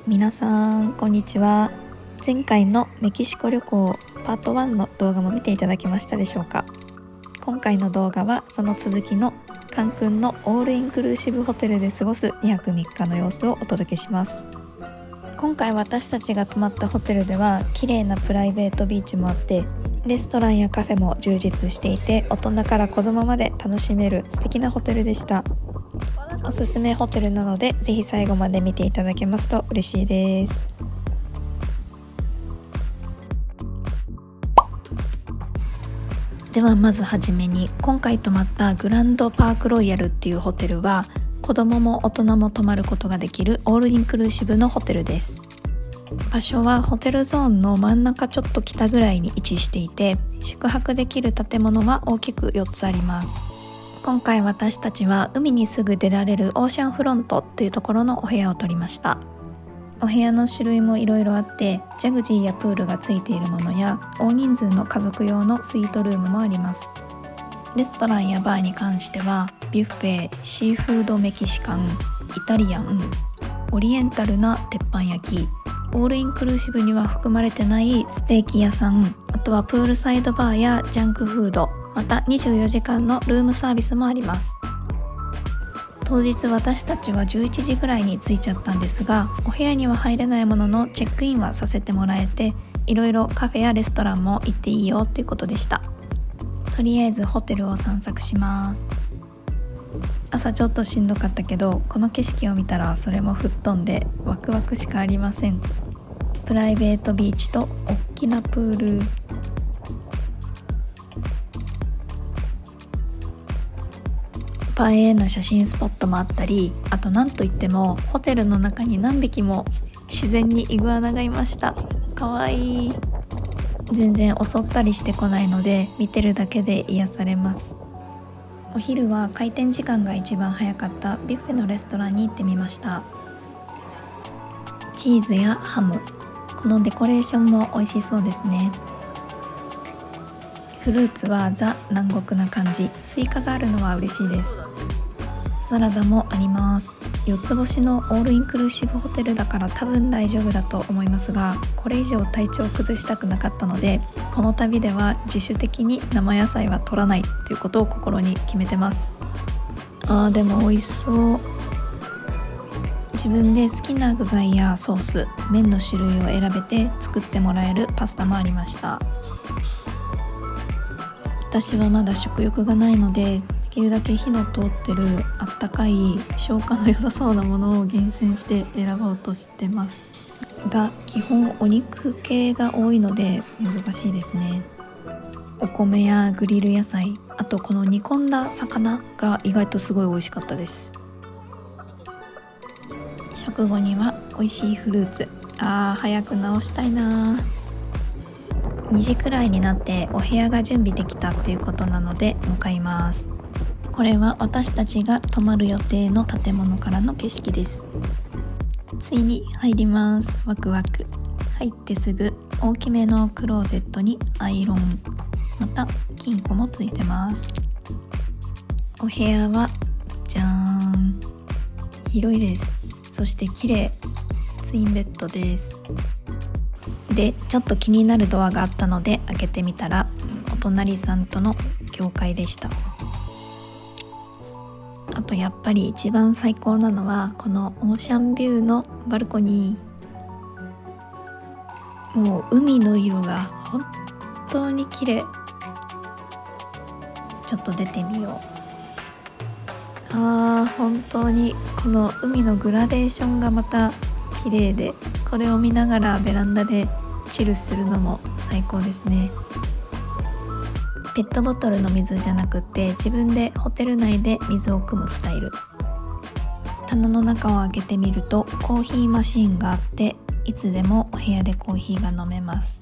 皆さんこんにちは。前回のメキシコ旅行パート1の動画も見ていただけましたでしょうか。今回の動画はその続きのカンクンのオールインクルーシブホテルで過ごす2泊3日の様子をお届けします。今回私たちが泊まったホテルでは綺麗なプライベートビーチもあって、レストランやカフェも充実していて、大人から子供まで楽しめる素敵なホテルでした。おすすめホテルなのでぜひ最後まで見ていただけますと嬉しいです。ではまずはじめに、今回泊まったグランドパークロイヤルっていうホテルは子供も大人も泊まることができるオールインクルーシブのホテルです。場所はホテルゾーンの真ん中ちょっと北ぐらいに位置していて、宿泊できる建物は大きく4つあります。今回私たちは海にすぐ出られるオーシャンフロントというところのお部屋を取りました。お部屋の種類もいろいろあって、ジャグジーやプールがついているものや大人数の家族用のスイートルームもあります。レストランやバーに関してはビュッフェ、シーフードメキシカン、イタリアン、オリエンタルな鉄板焼き、オールインクルーシブには含まれてないステーキ屋さん、あとはプールサイドバーやジャンクフード、また24時間のルームサービスもあります。当日私たちは11時ぐらいに着いちゃったんですが、お部屋には入れないもののチェックインはさせてもらえて、いろいろカフェやレストランも行っていいよっていうことでした。とりあえずホテルを散策します。朝ちょっとしんどかったけど、この景色を見たらそれも吹っ飛んでワクワクしかありません。プライベートビーチと大きなプール、映えな写真スポットもあったり、あとなんといってもホテルの中に何匹も自然にイグアナがいました。かわいい。全然襲ったりしてこないので見てるだけで癒されます。お昼は開店時間が一番早かったビュッフェのレストランに行ってみました。チーズやハム、このデコレーションも美味しそうですね。フルーツはザ南国な感じ、スイカがあるのは嬉しいです。サラダもあります。4つ星のオールインクルーシブホテルだから多分大丈夫だと思いますが、これ以上体調を崩したくなかったので、この旅では自主的に生野菜は取らないということを心に決めてます。でも美味しそう。自分で好きな具材やソース、麺の種類を選べて作ってもらえるパスタもありました。私はまだ食欲がないので、できるだけ火の通ってるあったかい消化の良さそうなものを厳選して選ぼうとしてますが、基本お肉系が多いので難しいですね。お米やグリル野菜、あとこの煮込んだ魚が意外とすごい美味しかったです。食後には美味しいフルーツ、早く直したいな。2時くらいになってお部屋が準備できたっていうことなので向かいます。これは私たちが泊まる予定の建物からの景色です。ついに入ります。ワクワク。入ってすぐ大きめのクローゼットにアイロン、また金庫もついてます。お部屋はじゃーん、広いです。そして綺麗。ツインベッドです。で、ちょっと気になるドアがあったので開けてみたら、お隣さんとの境界でした。あとやっぱり一番最高なのはこのオーシャンビューのバルコニー。もう海の色が本当に綺麗。ちょっと出てみよう。本当にこの海のグラデーションがまた綺麗で、これを見ながらベランダでチルするのも最高ですね。ペットボトルの水じゃなくて自分でホテル内で水を汲むスタイル。棚の中を開けてみるとコーヒーマシーンがあって、いつでもお部屋でコーヒーが飲めます。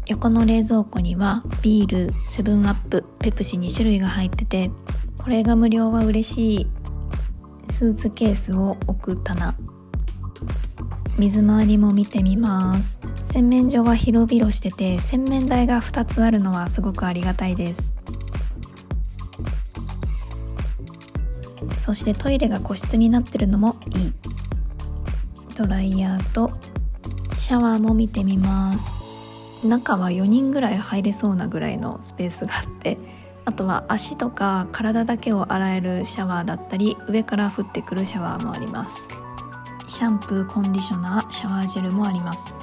横の冷蔵庫にはビール、セブンアップ、ペプシ2種類が入ってて、これが無料は嬉しい。スーツケースを置く棚、水回りも見てみます。洗面所は広々してて、洗面台が2つあるのはすごくありがたいです。そしてトイレが個室になってるのもいい。ドライヤーとシャワーも見てみます。中は4人ぐらい入れそうなぐらいのスペースがあって、あとは足とか体だけを洗えるシャワーだったり、上から降ってくるシャワーもあります。シャンプー、コンディショナー、シャワージェルもあります。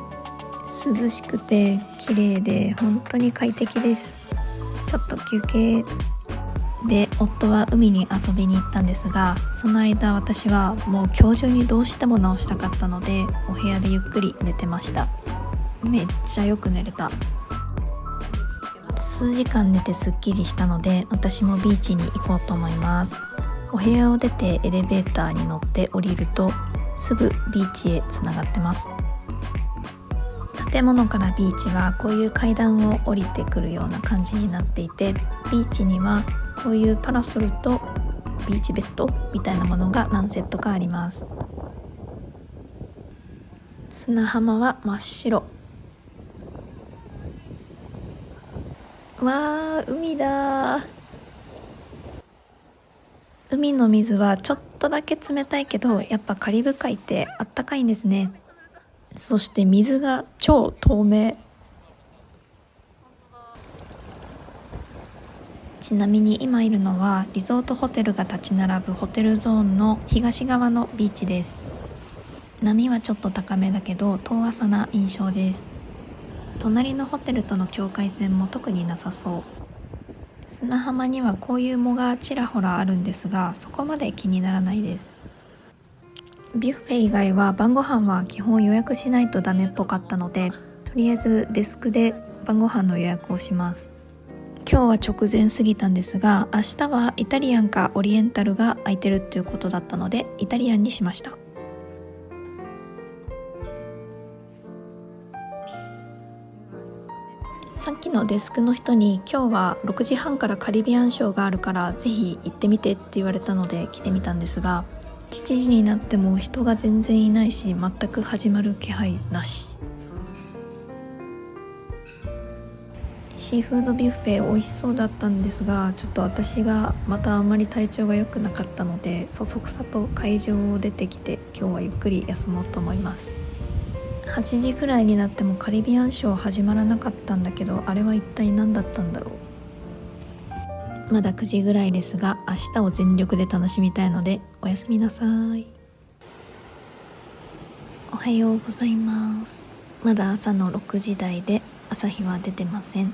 涼しくて綺麗で本当に快適です。ちょっと休憩で夫は海に遊びに行ったんですが、その間私はもう今日中にどうしても直したかったので、お部屋でゆっくり寝てました。めっちゃよく寝れた。数時間寝てすっきりしたので、私もビーチに行こうと思います。お部屋を出てエレベーターに乗って降りるとすぐビーチへつながってます。建物からビーチはこういう階段を降りてくるような感じになっていて、ビーチにはこういうパラソルとビーチベッドみたいなものが何セットかあります。砂浜は真っ白。わー、海だー。海の水はちょっとだけ冷たいけど、やっぱカリブ海ってあったかいんですね。そして水が超透明。ちなみに今いるのはリゾートホテルが立ち並ぶホテルゾーンの東側のビーチです。波はちょっと高めだけど遠浅な印象です。隣のホテルとの境界線も特になさそう。砂浜にはこういう藻がちらほらあるんですが、そこまで気にならないです。ビュッフェ以外は晩ご飯は基本予約しないとダメっぽかったので、とりあえずデスクで晩ご飯の予約をします。今日は直前過ぎたんですが、明日はイタリアンかオリエンタルが空いてるっていうことだったのでイタリアンにしました。さっきのデスクの人に今日は6時半からカリビアンショーがあるからぜひ行ってみてって言われたので来てみたんですが、7時になっても人が全然いないし、全く始まる気配なし。シーフードビュッフェ美味しそうだったんですが、ちょっと私がまたあんまり体調が良くなかったので、そそくさと会場を出てきて今日はゆっくり休もうと思います。8時くらいになってもカリビアンショー始まらなかったんだけど、あれは一体何だったんだろう。まだ9時ぐらいですが、明日を全力で楽しみたいのでおやすみなさい。おはようございます。まだ朝の6時台で朝日は出てません。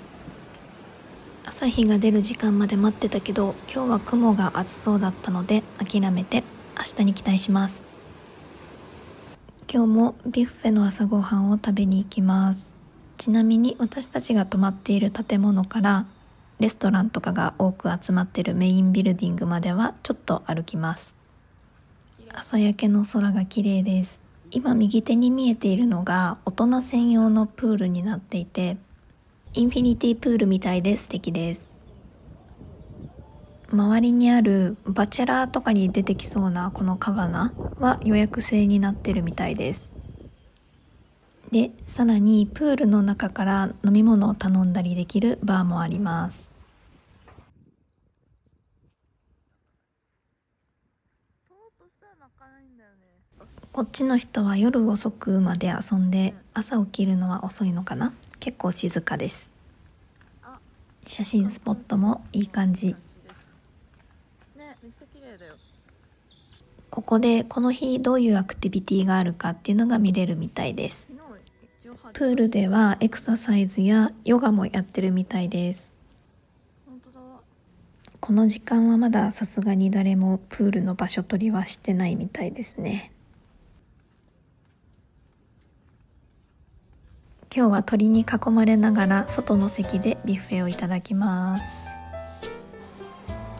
朝日が出る時間まで待ってたけど、今日は雲が厚そうだったので諦めて明日に期待します。今日もビュッフェの朝ごはんを食べに行きます。ちなみに私たちが泊まっている建物からレストランとかが多く集まっているメインビルディングまではちょっと歩きます。朝焼けの空が綺麗です。今右手に見えているのが大人専用のプールになっていて、インフィニティプールみたいで素敵です。周りにあるバチェラーとかに出てきそうなこのカバナは予約制になってるみたいです。で、さらにプールの中から飲み物を頼んだりできるバーもあります。こっちの人は夜遅くまで遊んで、朝起きるのは遅いのかな。結構静かです。写真スポットもいい感じ。ここでこの日どういうアクティビティがあるかっていうのが見れるみたいです。プールではエクササイズやヨガもやってるみたいです。この時間はまださすがに誰もプールの場所取りはしてないみたいですね。今日は鳥に囲まれながら外の席でビュッフェをいただきます。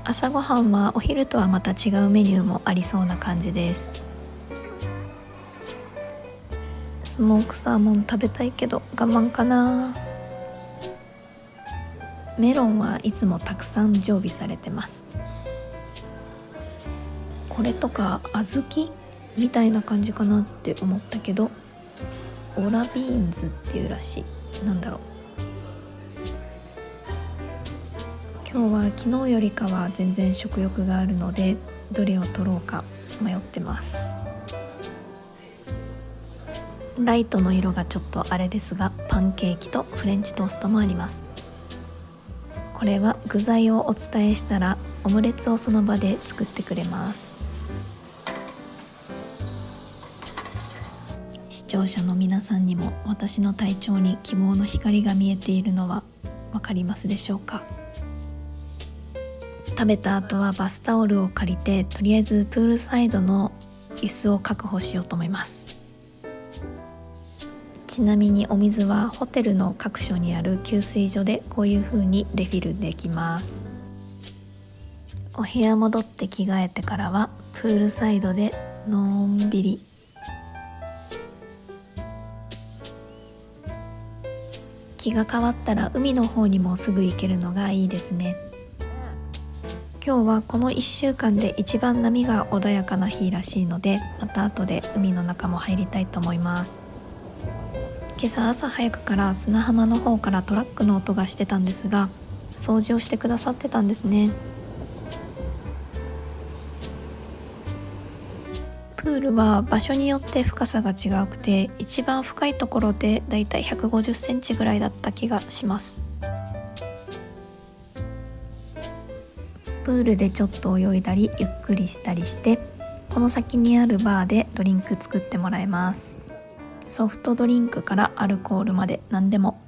朝ごはんはお昼とはまた違うメニューもありそうな感じです。スモークサーモン食べたいけど我慢かな。メロンはいつもたくさん常備されてます。これとか小豆みたいな感じかなって思ったけど、オラビーンズっていうらしい。なんだろう。今日は昨日よりかは全然食欲があるので、どれを取ろうか迷ってます。ライトの色がちょっとあれですが、パンケーキとフレンチトーストもあります。これは具材をお伝えしたらオムレツをその場で作ってくれます。視聴者の皆さんにも私の体調に希望の光が見えているのはわかりますでしょうか。食べた後はバスタオルを借りて、とりあえずプールサイドの椅子を確保しようと思います。ちなみにお水はホテルの各所にある給水所でこういう風にレフィルできます。お部屋戻って着替えてからはプールサイドでのんびり。気が変わったら海の方にもすぐ行けるのがいいですね。今日はこの1週間で一番波が穏やかな日らしいので、また後で海の中も入りたいと思います。今朝朝早くから砂浜の方からトラックの音がしてたんですが、掃除をしてくださってたんですね。プールは場所によって深さが違うくて、一番深いところでだいたい150センチぐらいだった気がします。プールでちょっと泳いだりゆっくりしたりして、この先にあるバーでドリンク作ってもらえます。ソフトドリンクからアルコールまで何でも。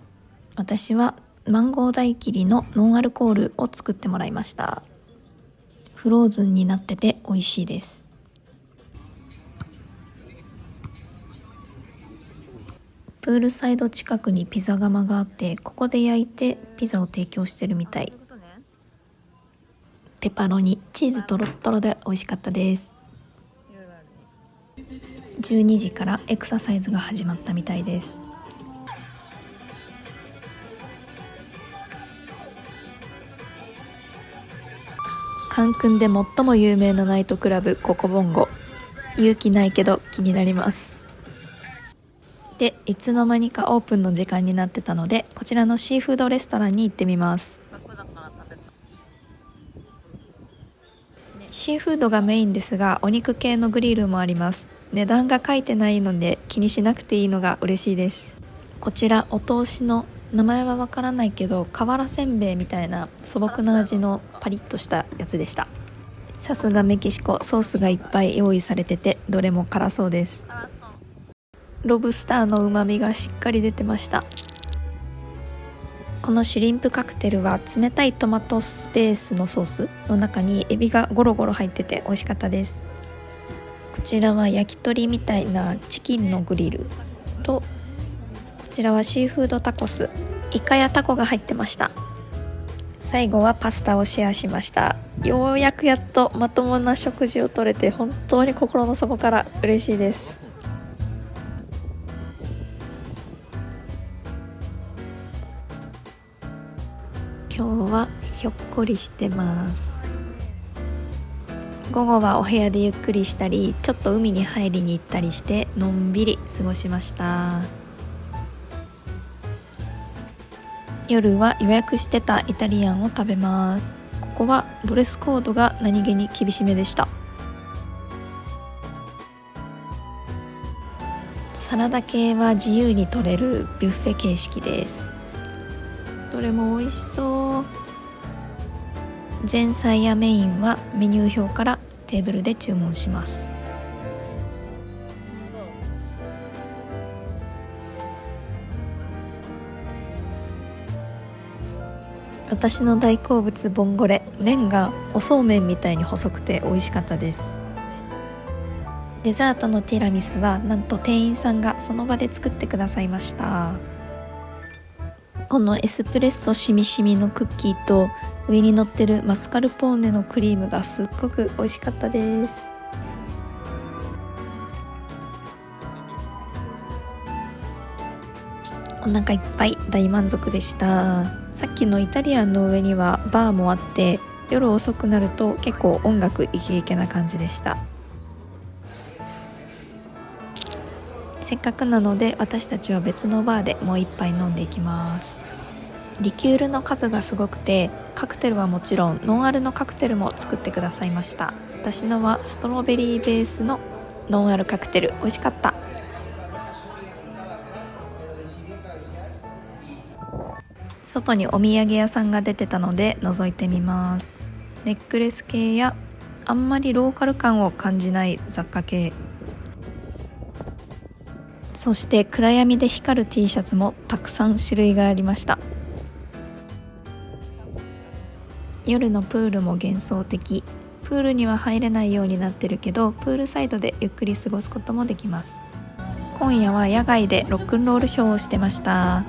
私はマンゴー大切りのノンアルコールを作ってもらいました。フローズンになってて美味しいです。プールサイド近くにピザ窯があって、ここで焼いてピザを提供してるみたい。ペパロニ、チーズトロットロで美味しかったです。12時からエクササイズが始まったみたいです。カンクンで最も有名なナイトクラブココボンゴ。勇気ないけど気になります。で、いつの間にかオープンの時間になってたので、こちらのシーフードレストランに行ってみます。シーフードがメインですが、お肉系のグリルもあります。値段が書いてないので気にしなくていいのが嬉しいです。こちらお通しの名前はわからないけど、瓦せんべいみたいな素朴な味のパリッとしたやつでした。さすがメキシコ、ソースがいっぱい用意されてて、どれも辛そうです。ロブスターの旨味がしっかり出てました。このシュリンプカクテルは冷たいトマトスペースのソースの中にエビがゴロゴロ入ってて美味しかったです。こちらは焼き鳥みたいなチキンのグリルと、こちらはシーフードタコス、イカやタコが入ってました。最後はパスタをシェアしました。ようやくやっとまともな食事をとれて、本当に心の底から嬉しいです。今日はひょっこりしてます。午後はお部屋でゆっくりしたり、ちょっと海に入りに行ったりしてのんびり過ごしました。夜は予約してたイタリアンを食べます。ここはドレスコードが何気に厳しめでした。サラダ系は自由に取れるビュッフェ形式です。どれも美味しそう。前菜やメインはメニュー表からテーブルで注文します。私の大好物ボンゴレ、麺がおそうめんみたいに細くて美味しかったです。デザートのティラミスはなんと店員さんがその場で作ってくださいました。このエスプレッソしみしみのクッキーと上に乗ってるマスカルポーネのクリームがすっごく美味しかったです。お腹いっぱい大満足でした。さっきのイタリアンの上にはバーもあって、夜遅くなると結構音楽イケイケな感じでした。せっかくなので私たちは別のバーでもう一杯飲んでいきます。リキュールの数がすごくて、カクテルはもちろんノンアルのカクテルも作ってくださいました。私のはストロベリーベースのノンアルカクテル、美味しかった。外にお土産屋さんが出てたので覗いてみます。ネックレス系やあんまりローカル感を感じない雑貨系、そして暗闇で光る T シャツもたくさん種類がありました。夜のプールも幻想的。プールには入れないようになってるけど、プールサイドでゆっくり過ごすこともできます。今夜は野外でロックンロールショーをしてました。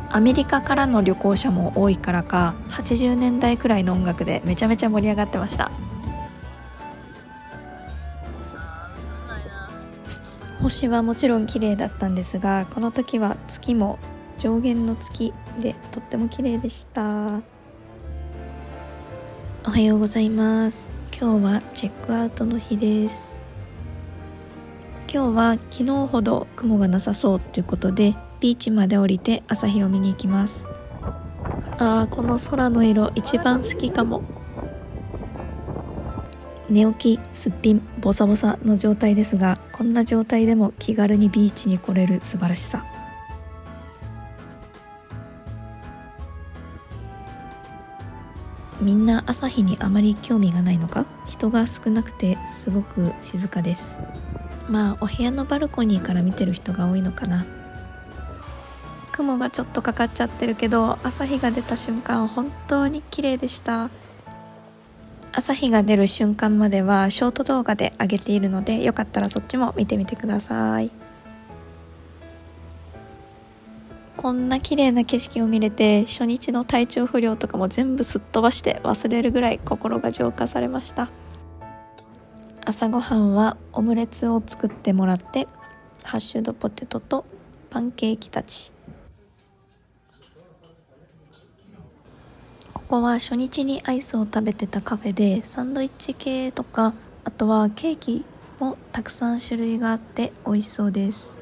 アメリカからの旅行者も多いからか、80年代くらいの音楽でめちゃめちゃ盛り上がってました。星はもちろん綺麗だったんですが、この時は月も上限の月でとっても綺麗でした。おはようございます。今日はチェックアウトの日です。今日は昨日ほど雲がなさそうということで、ビーチまで降りて朝日を見に行きます。この空の色一番好きかも。寝起きすっぴんボサボサの状態ですが、こんな状態でも気軽にビーチに来れる素晴らしさ。みんな朝日にあまり興味がないのか、人が少なくてすごく静かです。お部屋のバルコニーから見てる人が多いのかな。雲がちょっとかかっちゃってるけど、朝日が出た瞬間本当に綺麗でした。朝日が出る瞬間まではショート動画で上げているので、よかったらそっちも見てみてください。こんな綺麗な景色を見れて、初日の体調不良とかも全部すっ飛ばして忘れるぐらい心が浄化されました。朝ごはんはオムレツを作ってもらって、ハッシュドポテトとパンケーキたち。ここは初日にアイスを食べてたカフェで、サンドイッチ系とか、あとはケーキもたくさん種類があって美味しそうです。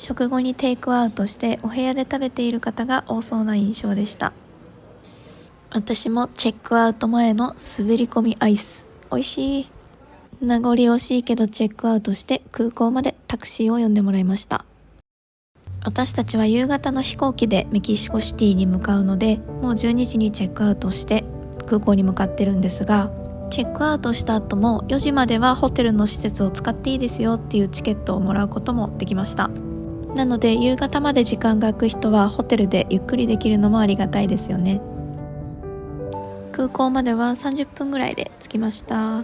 食後にテイクアウトしてお部屋で食べている方が多そうな印象でした。私もチェックアウト前の滑り込みアイス美味しい。名残惜しいけどチェックアウトして空港までタクシーを呼んでもらいました。私たちは夕方の飛行機でメキシコシティに向かうので、もう12時にチェックアウトして空港に向かってるんですが、チェックアウトした後も4時まではホテルの施設を使っていいですよっていうチケットをもらうこともできました。なので夕方まで時間が空く人はホテルでゆっくりできるのもありがたいですよね。空港までは30分ぐらいで着きました。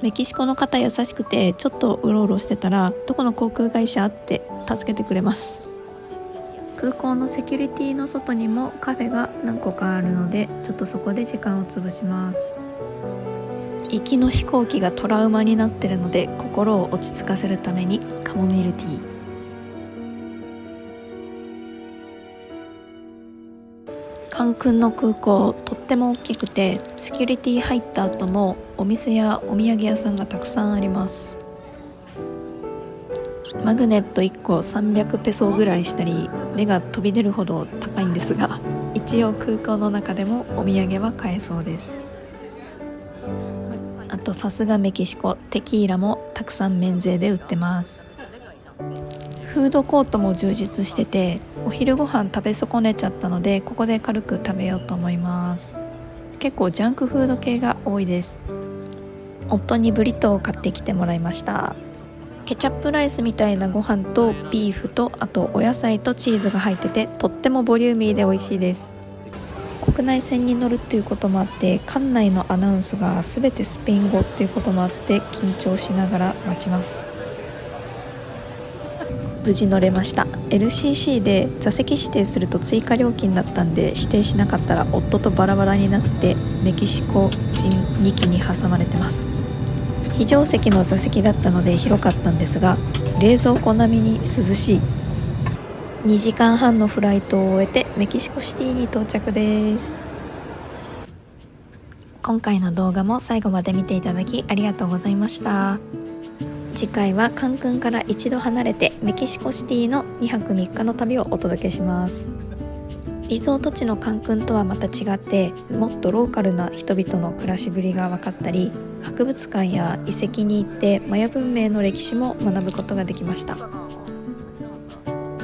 メキシコの方優しくて、ちょっとうろうろしてたらどこの航空会社って助けてくれます。空港のセキュリティの外にもカフェが何個かあるので、ちょっとそこで時間を潰します。行きの飛行機がトラウマになってるので、心を落ち着かせるためにカモミールティー。カンクンの空港とっても大きくて、セキュリティ入った後もお店やお土産屋さんがたくさんあります。マグネット1個300ペソぐらいしたり、目が飛び出るほど高いんですが、一応空港の中でもお土産は買えそうです。あとさすがメキシコ、テキーラもたくさん免税で売ってます。フードコートも充実してて、お昼ご飯食べ損ねちゃったので、ここで軽く食べようと思います。結構ジャンクフード系が多いです。夫にブリトーを買ってきてもらいました。ケチャップライスみたいなご飯とビーフと、あとお野菜とチーズが入ってて、とってもボリューミーで美味しいです。国内線に乗るっていうこともあって、館内のアナウンスが全てスペイン語っていうこともあって緊張しながら待ちます。無事乗れました。 LCC で座席指定すると追加料金だったんで、指定しなかったら夫とバラバラになってメキシコ人2機に挟まれてます。非常席の座席だったので広かったんですが、冷蔵庫並みに涼しい。2時間半のフライトを終えてメキシコシティに到着です。今回の動画も最後まで見ていただきありがとうございました。次回はカンクンから一度離れてメキシコシティの2泊3日の旅をお届けします。リゾート地のカンクンとはまた違って、もっとローカルな人々の暮らしぶりが分かったり、博物館や遺跡に行ってマヤ文明の歴史も学ぶことができました。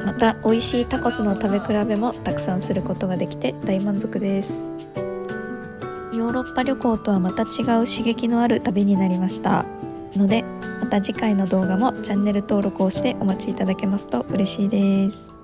また美味しいタコスの食べ比べもたくさんすることができて大満足です。ヨーロッパ旅行とはまた違う刺激のある旅になりましたので、また次回の動画もチャンネル登録をしてお待ちいただけますと嬉しいです。